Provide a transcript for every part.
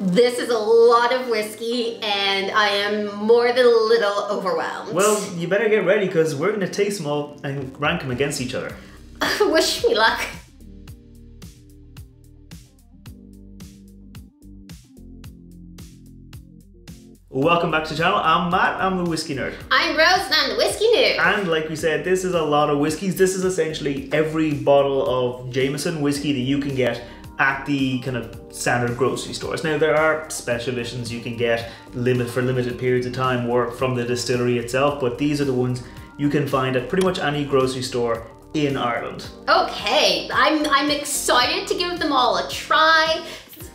This is a lot of whiskey and I am more than a little overwhelmed. Well, you better get ready because we're going to taste them all and rank them against each other. Wish me luck. Welcome back to the channel. I'm Matt, I'm the Whiskey Nerd. I'm Rose and I'm the Whiskey Noob. And like we said, this is a lot of whiskeys. This is essentially every bottle of Jameson whiskey that you can get at the kind of standard grocery stores. Now there are special editions you can get for limited periods of time or from the distillery itself, but these are the ones you can find at pretty much any grocery store in Ireland. Okay, I'm excited to give them all a try.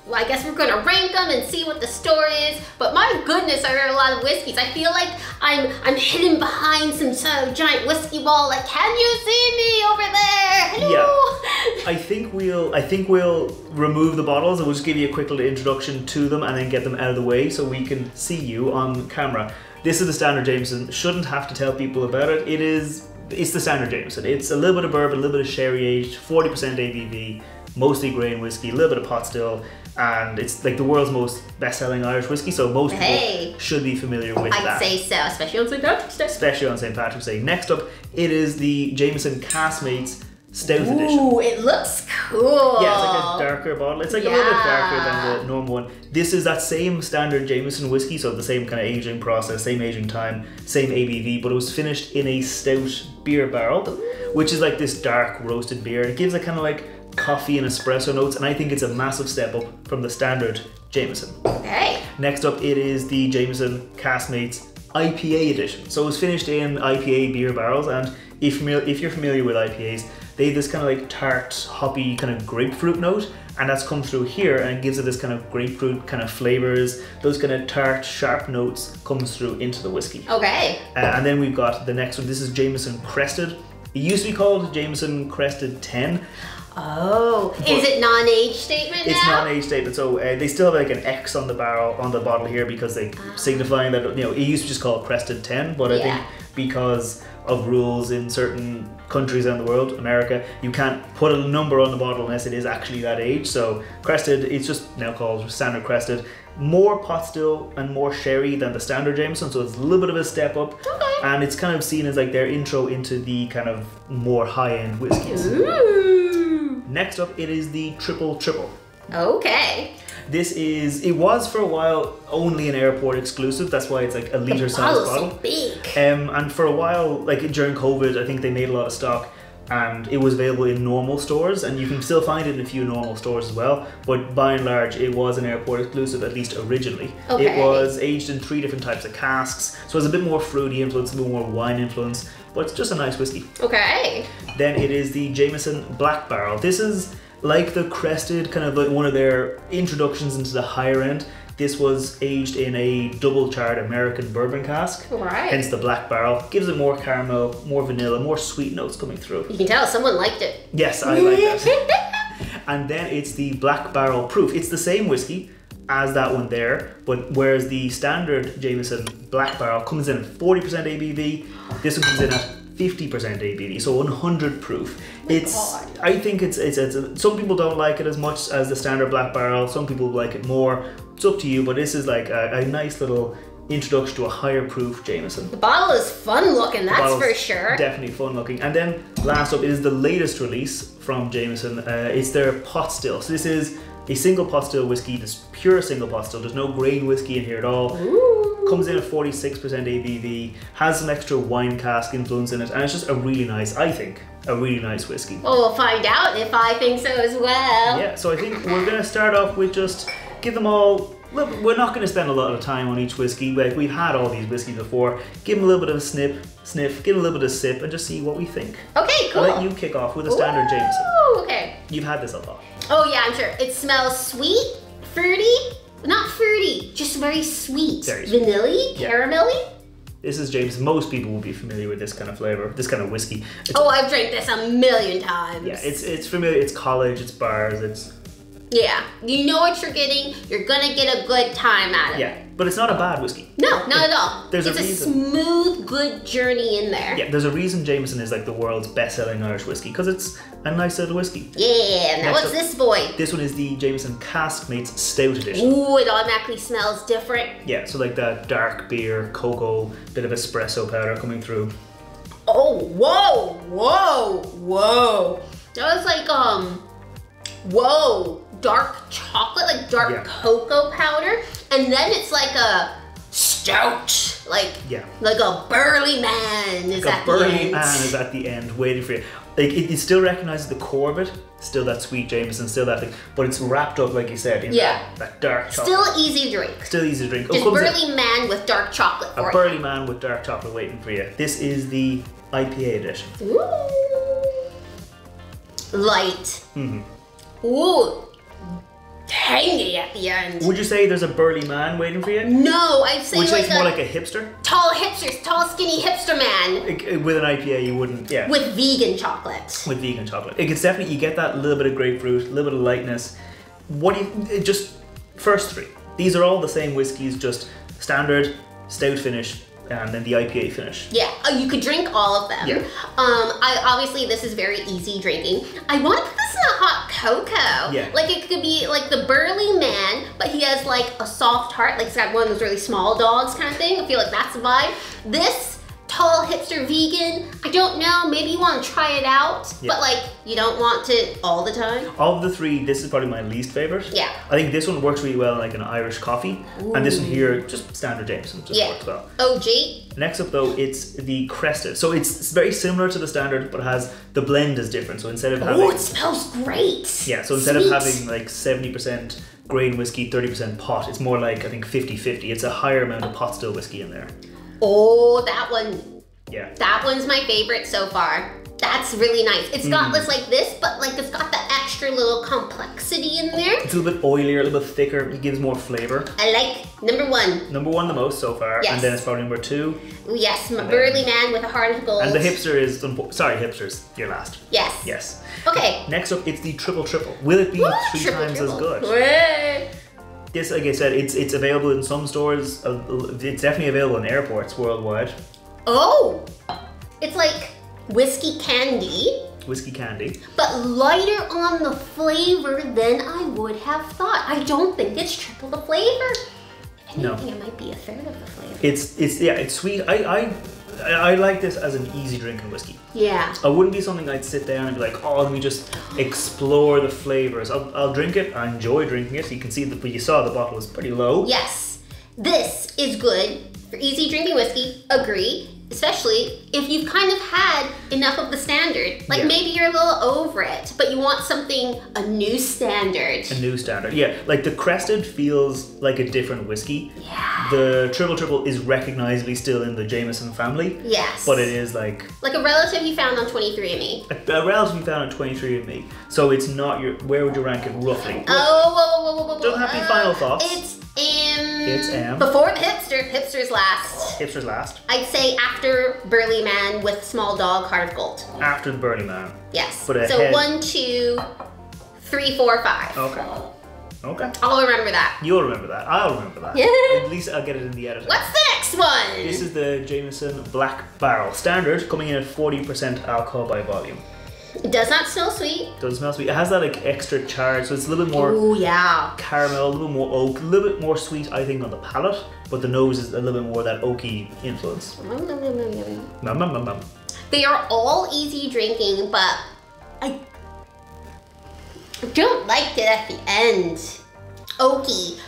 Well, I guess we're gonna rank them and see what the score is, but my goodness, there are a lot of whiskeys. I feel like I'm hidden behind some sort of giant whiskey wall, like, can you see me over there? Hello? Yeah, I think we'll remove the bottles and we'll just give you a quick little introduction to them and then get them out of the way so we can see you on camera. This is the standard Jameson. Shouldn't have to tell people about it. It's the standard Jameson. It's a little bit of bourbon, a little bit of sherry aged, 40% ABV, mostly grain whiskey, a little bit of pot still, and it's like the world's most best-selling Irish whiskey, so most people should be familiar with that. I'd say so, especially on St. Patrick's Day. Especially on St. Patrick's Day. Next up, it is the Jameson Caskmates Stout Edition. Ooh, it looks cool. Yeah, it's like a darker bottle. It's like a little bit darker than the normal one. This is that same standard Jameson whiskey, so the same kind of aging process, same aging time, same ABV, but it was finished in a stout beer barrel, which is like this dark roasted beer. It gives a kind of like coffee and espresso notes, and I think it's a massive step up from the standard Jameson. Okay. Next up, it is the Jameson Caskmates IPA edition. So it was finished in IPA beer barrels, and if you're familiar with IPAs, they have this kind of like tart, hoppy kind of grapefruit note, and that's come through here and it gives it this kind of grapefruit kind of flavors. Those kind of tart, sharp notes comes through into the whiskey. Okay. And then we've got the next one. This is Jameson Crested. It used to be called Jameson Crested 10. Oh, is it non-age statement now? It's non-age statement, so they still have like an X on the bottle here because they signifying that, you know, it used to just call Crested 10, but I think because of rules in certain countries around the world, America, you can't put a number on the bottle unless it is actually that age. So Crested, it's just now called standard Crested. More pot still and more sherry than the standard Jameson, so it's a little bit of a step up. Okay. And it's kind of seen as like their intro into the kind of more high-end whiskies. Ooh. Next up, it is the Triple Triple. Okay. It was for a while only an airport exclusive. That's why it's like a litre size bottle. So big. And for a while, like during COVID, I think they made a lot of stock and it was available in normal stores, and you can still find it in a few normal stores as well. But by and large, it was an airport exclusive, at least originally. Okay. It was aged in 3 different types of casks, so it was a bit more fruity influence, a bit more wine influence, but it's just a nice whiskey. Okay. Then it is the Jameson Black Barrel. This is like the Crested, kind of like one of their introductions into the higher end. This was aged in a double charred American bourbon cask. Right. Hence the Black Barrel. Gives it more caramel, more vanilla, more sweet notes coming through. You can tell someone liked it. Yes, I like that. And then it's the Black Barrel Proof. It's the same whiskey as that one there, but whereas the standard Jameson Black Barrel comes in at 40% ABV, this one comes in at 50% ABV, so 100 proof. I think it's some people don't like it as much as the standard Black Barrel, some people like it more. It's up to you, but this is like a nice little introduction to a higher proof Jameson. The bottle is fun looking, that's for sure. Definitely fun looking. And then last up, it is the latest release from Jameson. It's their pot still. So this is a single pot still whiskey, this pure single pot still. There's no grain whiskey in here at all. Ooh. Comes in at 46% ABV, has some extra wine cask influence in it, and it's just a really nice, I think, a really nice whiskey. Well, we'll find out if I think so as well. Yeah, so I think we're gonna start off with just give them all. We're not going to spend a lot of time on each whiskey. Like, we've had all these whiskeys before. Give them a little bit of a sniff, give them a little bit of a sip, and just see what we think. Okay, cool. I'll let you kick off with a standard Jameson. Oh, okay. You've had this a lot. Oh yeah, I'm sure. It smells sweet, fruity, not fruity, just very sweet. Very sweet. Vanilla-y, caramelly. This is Jameson. Most people will be familiar with this kind of flavor, this kind of whiskey. I've drank this a million times. Yeah, it's familiar. It's college, it's bars, it's... Yeah, you know what you're getting. You're gonna get a good time out of it. Yeah, but it's not a bad whiskey. No, not at all. There's it's a a reason. smooth, good journey in there. Yeah, there's a reason Jameson is like the world's best-selling Irish whiskey, because it's a nice little whiskey. Yeah, now what's this boy? This one is the Jameson Caskmates Stout Edition. Ooh, it automatically smells different. Yeah, so like that dark beer, cocoa, bit of espresso powder coming through. Oh, whoa, whoa, whoa. That was like, whoa, dark chocolate, like dark cocoa powder. And then it's like a stout, like a burly man is at the end. A burly man is at the end, waiting for you. Like it still recognizes the core of it, still that sweet Jameson, still that thing, but it's wrapped up, like you said, in that dark chocolate. Still easy to drink. Still easy to drink. Just burly man with dark chocolate for you. A burly man with dark chocolate waiting for you. This is the IPA edition. Ooh. Light. Ooh. Tangy at the end. Would you say there's a burly man waiting for you? No, I'd say Would you say like it's more like a hipster? Tall hipsters, tall skinny hipster man. With an IPA you wouldn't, With vegan chocolate. With vegan chocolate. It's definitely, you get that little bit of grapefruit, a little bit of lightness. What do you, just first three. These are all the same whiskies, just standard, stout finish, and then the IPA finish. Yeah, you could drink all of them. Yeah. Obviously this is very easy drinking. I want to put this in a hot cocoa. Yeah. Like it could be like the burly man, but he has like a soft heart, like he's got one of those really small dogs kind of thing. I feel like that's the vibe. This tall hipster vegan, I don't know, maybe you want to try it out, but like you don't want to all the time. Of the three, this is probably my least favorite. Yeah. I think this one works really well in like an Irish coffee. Ooh. And this one here, just standard Jameson, just works well. OG. Next up though, it's the Crested. So it's very similar to the standard, but it has, the blend is different. So instead of having... Oh, it smells great. Yeah, so instead of having like 70% grain whiskey, 30% pot, it's more like, I think 50-50. It's a higher amount of pot still whiskey in there. Oh, that one. Yeah. That one's my favorite so far. That's really nice. It's got this like this, but like it's got the extra little complexity in there. It's a little bit oilier, a little bit thicker. It gives more flavor. I like number one. Number one the most so far. Yes. And then it's probably number two. Yes, my burly man with a heart of gold. And the hipster is, sorry hipsters, you're last. Yes. Yes. Okay. Next up, it's the triple. Will it be three times as good? Way. This, like I said, it's available in some stores. It's definitely available in airports worldwide. Oh, it's like whiskey candy. Whiskey candy. But lighter on the flavor than I would have thought. I don't think it's triple the flavor. If anything, it might be a third of the flavor. It's sweet. I like this as an easy drinking whiskey. Yeah. It wouldn't be something I'd sit down and be like, oh, let me just explore the flavors. I'll drink it. I enjoy drinking it. You can see that, but you saw the bottle was pretty low. Yes. This is good for easy drinking whiskey. Agree. Especially if you've kind of had enough of the standard. Like maybe you're a little over it, but you want something, a new standard. A new standard, yeah. Like the Crested feels like a different whiskey. Yeah. The triple is recognizably still in the Jameson family. Yes. But it is like a relative you found on 23andMe. A relative you found on 23andMe. So it's not your, where would you rank it roughly? Whoa. Don't have any final thoughts. It's before the hipster. Hipster's last. Hipster's last. I'd say after burly man with small dog, heart of gold. After the burly man. Yes. But so 1, 2, 3, 4, 5. Okay. I'll remember that. You'll remember that. I'll remember that. Yeah. At least I'll get it in the editor. What's the next one? This is the Jameson Black Barrel Standard, coming in at 40% alcohol by volume. It does not smell sweet. Doesn't smell sweet. It has that like extra charge, so it's a little bit more caramel, a little bit more oak, a little bit more sweet, I think, on the palate, but the nose is a little bit more that oaky influence. They are all easy drinking, but I don't like it at the end. Oaky.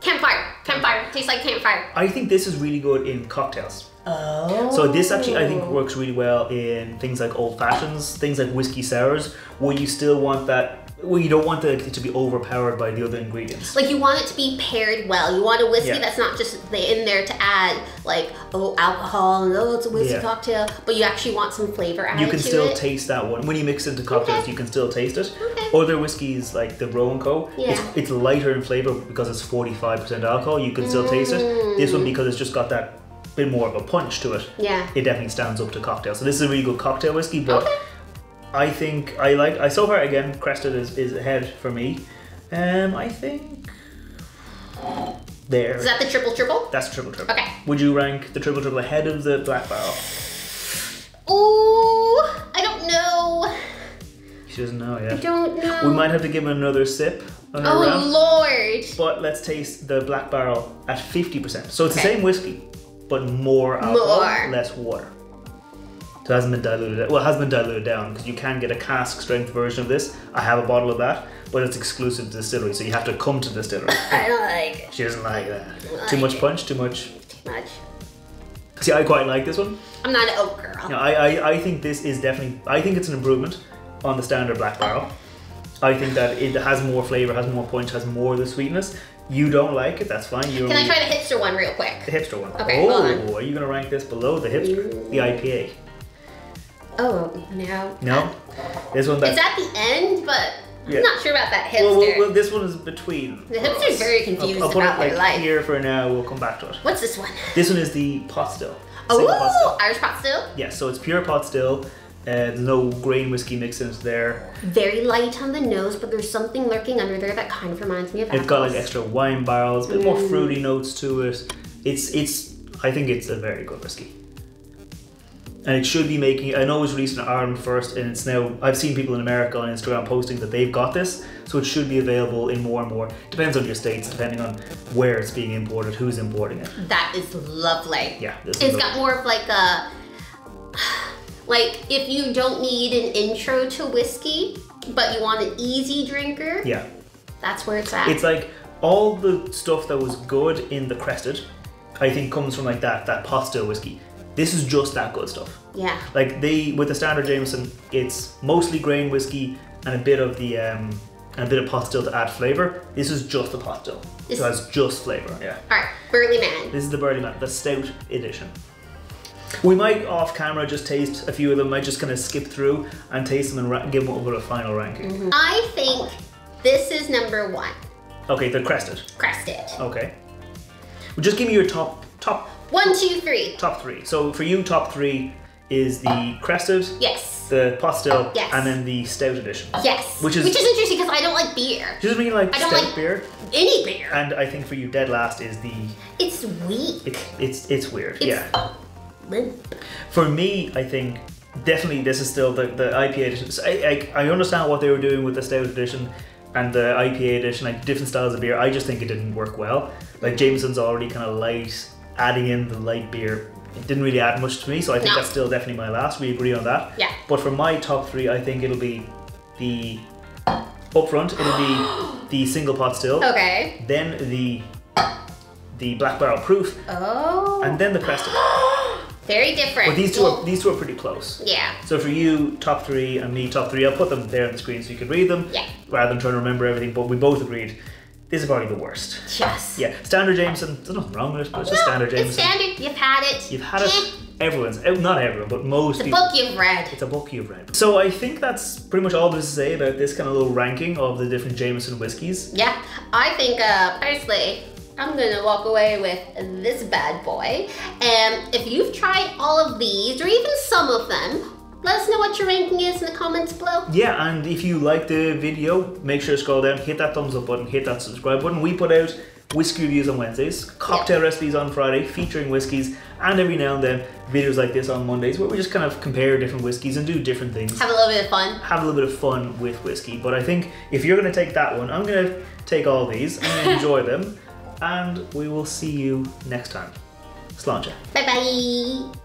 Campfire. Tastes like campfire. I think this is really good in cocktails. Oh. So this actually, I think, works really well in things like old fashions, things like whiskey sours, where you still want that, well, you don't want it to be overpowered by the other ingredients. Like you want it to be paired well. You want a whiskey that's not just in there to add like, alcohol and it's a whiskey cocktail, but you actually want some flavor added to it. You can still taste that one. When you mix it into cocktails, you can still taste it. Other whiskeys like the Roe & Co, it's lighter in flavor because it's 45% alcohol. You can still taste it. This one, because it's just got that bit more of a punch to it. Yeah. It definitely stands up to cocktail. So this is a really good cocktail whiskey, but I think so far again, Crested is ahead for me. I think there. Is that the triple? That's the triple. Okay. Would you rank the triple ahead of the Black Barrel? Ooh, I don't know. She doesn't know yet. I don't know. We might have to give it another sip on our round. Lord. But let's taste the Black Barrel at 50%. So it's the same whiskey, but more alcohol, less water. So it hasn't been diluted. Well, it has been diluted down because you can get a cask strength version of this. I have a bottle of that, but it's exclusive to Distillery, so you have to come to Distillery. I don't like it. She doesn't like that. Too much punch, too much. Too much. See, I quite like this one. I'm not an oak girl. No, I think this is definitely, I think it's an improvement on the standard Black Barrel. I think that it has more flavour, has more punch, has more of the sweetness. You don't like it, that's fine. Can I try the hipster one real quick? The hipster one. Okay, hold on. Are you going to rank this below the hipster? The IPA? Oh, no. No? This one it's at the end, but I'm not sure about that hipster. Well, this one is between. The hipster's very confused I'll put about it their life. Here for now, we'll come back to it. What's this one? This one is the pot still. Single pot still. Irish pot still? Yeah, so it's pure pot still. There's no grain whiskey mix in there. Very light on the nose, but there's something lurking under there that kind of reminds me of apples. It's got like extra wine barrels, a bit more fruity notes to it. I think it's a very good whiskey. And it should be making, I know it was released in Ireland first, and it's now, I've seen people in America on Instagram posting that they've got this, so it should be available in more and more. Depends on your states, depending on where it's being imported, who's importing it. That is lovely. Yeah. It's got more of like a, like if you don't need an intro to whiskey, but you want an easy drinker, yeah, that's where it's at. It's like all the stuff that was good in the Crested, I think comes from like that pot still whiskey. This is just that good stuff. Yeah. Like with the standard Jameson, it's mostly grain whiskey and a bit of the pot still to add flavour. This is just the pot still. So it has just flavour. Yeah. Alright, Burley Man. This is the Burley Man, the Stout edition. We might off camera just taste a few of them. Might just kind of skip through and taste them and give them a final ranking. I think this is number 1. Okay, the Crested. Crested. Okay. Well, just give me your top 1, 2, 3. Top 3. So for you, top 3 is the Crested. Yes. The pot still. Yes. And then the Stout edition. Yes. Which is interesting because I don't like beer. She doesn't really like I don't stout like beer. Any beer. And I think for you, dead last is the. It's weak. It's weird. It's yeah. Limp. For me, I think definitely this is still the IPA edition. So I understand what they were doing with the Stout edition and the IPA edition, like different styles of beer. I just think it didn't work well. Like Jameson's already kind of light, adding in the light beer, it didn't really add much to me. So I think that's still definitely my last. We agree on that. Yeah. But for my top 3, I think it'll be the up front. It'll be the single pot still. Okay. Then the Black Barrel Proof. Oh. And then the Crested. Very different. But these two are pretty close. Yeah. So for you, top 3 and me, top 3. I'll put them there on the screen so you can read them. Yeah. Rather than trying to remember everything, but we both agreed this is probably the worst. Yes. Yeah. Standard Jameson. There's nothing wrong with it, but it's just standard Jameson. It's standard. You've had it. You've had it. Everyone's, not everyone, but most people. It's a book you've read. It's a book you've read. So I think that's pretty much all there is to say about this kind of little ranking of the different Jameson whiskies. Yeah. I think, personally, I'm gonna walk away with this bad boy. And if you've tried all of these, or even some of them, let us know what your ranking is in the comments below. Yeah, and if you like the video, make sure to scroll down, hit that thumbs up button, hit that subscribe button. We put out whiskey reviews on Wednesdays, cocktail recipes on Friday, featuring whiskeys, and every now and then videos like this on Mondays where we just kind of compare different whiskeys and do different things. Have a little bit of fun. Have a little bit of fun with whiskey. But I think if you're going to take that one, I'm going to take all these and enjoy them. And we will see you next time. Sláinte. Bye bye.